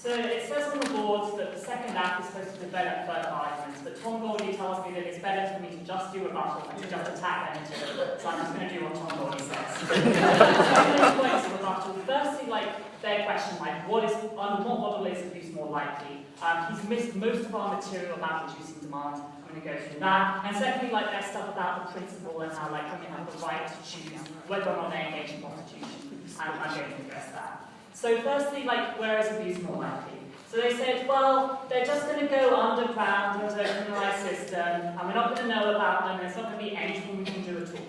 So it says on the boards that the second act is supposed to develop further arguments, but Tom Goldie tells me that it's better for me to just do rebuttal than to just attack them into it. So I'm just going to do what Tom Goldie says. Two points of rebuttal. Firstly, their question, under what model is abuse more likely? He's missed most of our material about reducing demand. I'm going to go through that. And secondly, their stuff about the principle and how women have the right to choose whether or not they engage in prostitution. And I'm going to address that. So firstly, where is abuse more likely? So they said, well, they're just going to go underground into a criminalised system, and we're not going to know about them, and there's not going to be anything we can do at all.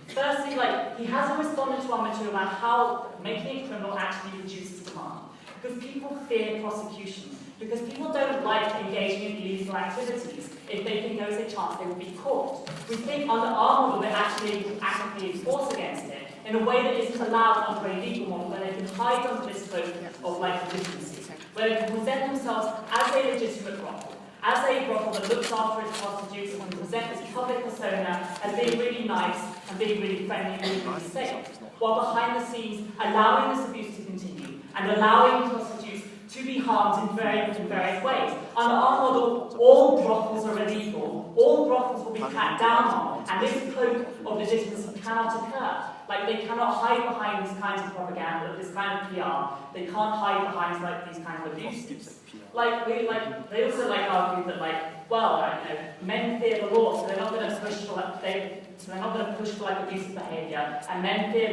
Firstly, he hasn't responded to our material about how making it criminal actually reduces demand. Because people fear prosecution. Because people don't like engaging in illegal activities if they think there is a chance they will be caught. We think under our model they actually actively enforce against it in a way that isn't allowed under a legal model, where they can hide under this cloak of legitimacy, where they can present themselves as a legitimate brothel, as a brothel that looks after its prostitutes and can present its public persona as being really nice and being really friendly and really safe, while behind the scenes allowing this abuse to continue and allowing prostitutes to be harmed in various ways. Under our model, all brothels are illegal, all brothels will be cracked down on, and this cloak of legitimacy cannot occur. They cannot hide behind these kinds of propaganda, this kind of PR. They can't hide behind these kinds of abuses. They also argue that men fear the law, so they're not going to push for abusive behaviour, and men fear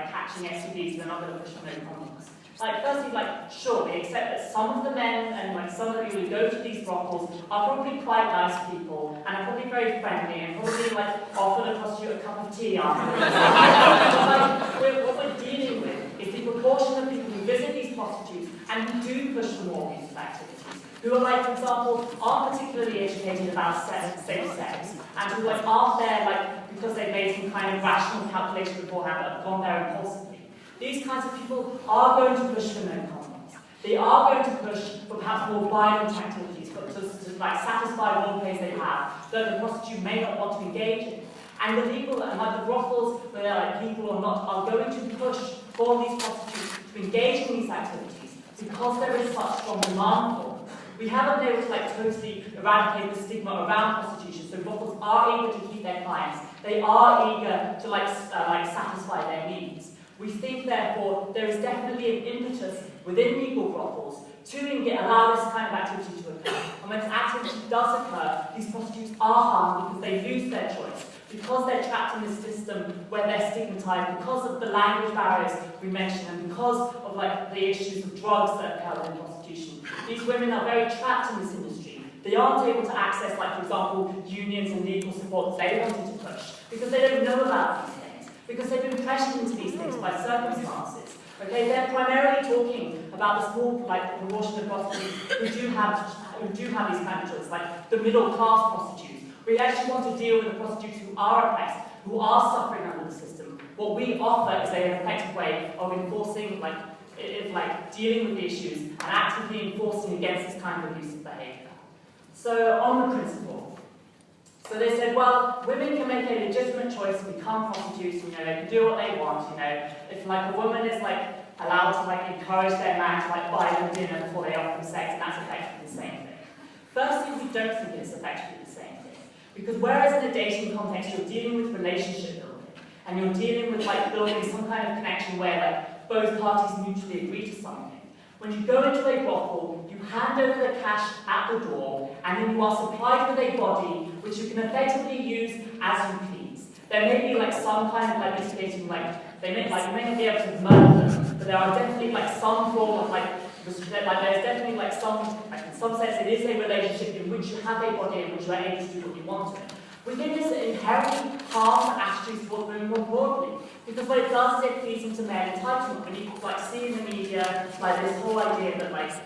catching STDs, so they're not going to push for no condoms. Firstly, sure, we accept that some of the men and some of the people who go to these brothels are probably quite nice people and are probably very friendly and probably offer the prostitute a cup of tea afterwards. But what we're dealing with is the proportion of people who visit these prostitutes and who do push for more abusive activities, who are for example, aren't particularly educated about safe sex, and who aren't there because they've made some kind of rational calculation beforehand but have gone there impulsively. These kinds of people are going to push for no condoms. They are going to push for perhaps more violent activities, but to satisfy one place they have that the prostitute may not want to engage in. And the people, the brothels, where people are going to push for these prostitutes to engage in these activities because there is such strong demand for them. We haven't been able to totally eradicate the stigma around prostitution, so brothels are eager to keep their clients. They are eager to satisfy their needs. We think, therefore, there is definitely an impetus within legal brothels to allow this kind of activity to occur. And when this activity does occur, these prostitutes are harmed because they lose their choice, because they're trapped in this system where they're stigmatized, because of the language barriers we mentioned, and because of the issues of drugs that occur within prostitution. These women are very trapped in this industry. They aren't able to access, for example, unions and legal support they wanted to push, because they don't know about these things, because they've been pressured into these things by circumstances. Okay, they're primarily talking about the small proportion of prostitutes who do have these kind of choices, like the middle class prostitutes. We actually want to deal with the prostitutes who are oppressed, who are suffering under the system. What we offer is an effective way of enforcing, dealing with the issues and actively enforcing against this kind of abusive behaviour. So on the principle. So they said, well, women can make a legitimate choice to become prostitutes, they can do what they want, If a woman is allowed to encourage their man to buy them dinner before they offer them sex, and that's effectively the same thing. Firstly, we don't think it's effectively the same thing. Because whereas in a dating context you're dealing with relationship building, and you're dealing with building some kind of connection where both parties mutually agree to something, when you go into a brothel, you hand over the cash at the door, and then you are supplied with a body which you can effectively use as you please. There may be some kind of mitigating, you may not be able to murder them, but there are definitely some form of there's definitely some, in some sense it is a relationship in which you have a body in which you are able to do what you want to. We think this inherently harms attitudes towards women more broadly, because what it does is it feeds into male entitlement. When you see in the media this whole idea that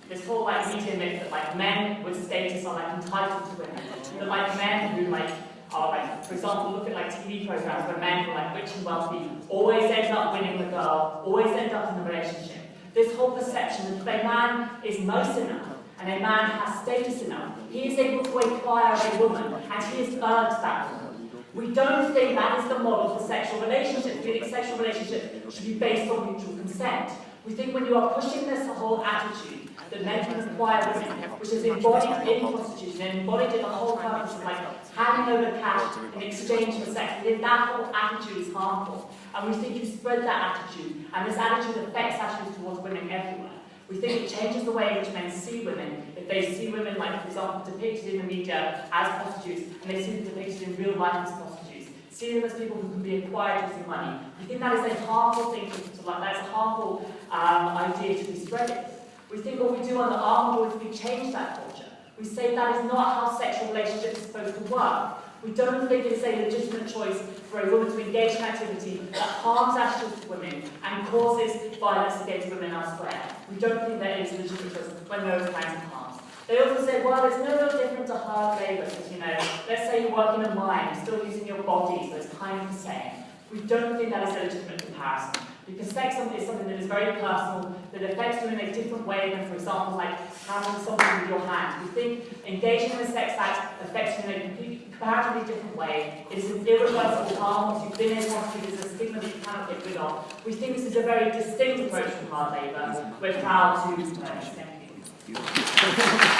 this whole media myth that men with status are entitled to women, that men who are for example, look at TV programs where men who are rich and wealthy always end up winning the girl, always end up in the relationship. This whole perception that if a man is nice enough and a man has status enough, he is able to acquire a woman, and he has earned that woman. We don't think that is the model for sexual relationships. We think sexual relationships should be based on mutual consent. We think when you are pushing this whole attitude that men can acquire women, which is embodied in prostitution and embodied in the whole purpose of like handing over cash in exchange for sex, we think that whole attitude is harmful. And we think you spread that attitude, and this attitude affects attitudes towards women everywhere. We think it changes the way in which men see women. If they see women, like, for example, depicted in the media as prostitutes, and they see them depicted in real life as prostitutes, see them as people who can be acquired using money, we think that is a harmful thing to like, that's a harmful idea to be spreading. We think what we do on the Armour Boys, we change that culture. We say that is not how sexual relationships are supposed to work. We don't think it's a legitimate choice for a woman to engage in activity that harms attitudes to women and causes violence against women elsewhere. We don't think that is a legitimate choice when those kinds of harms. They also say, well, it's no real different to hard labour, because, you know, let's say you work in a mine, you're still using your body, so it's kind of the same. We don't think that is a legitimate comparison, because sex is something that is very personal, that affects you in a different way than, for example, like having something with your hand. We think engaging in a sex act affects you in a comparatively different way. It is an irreversible harm. Once you've been in prostitution, there's a stigma that you cannot get rid of. We think this is a very distinct approach from hard labour. We're proud to thank you.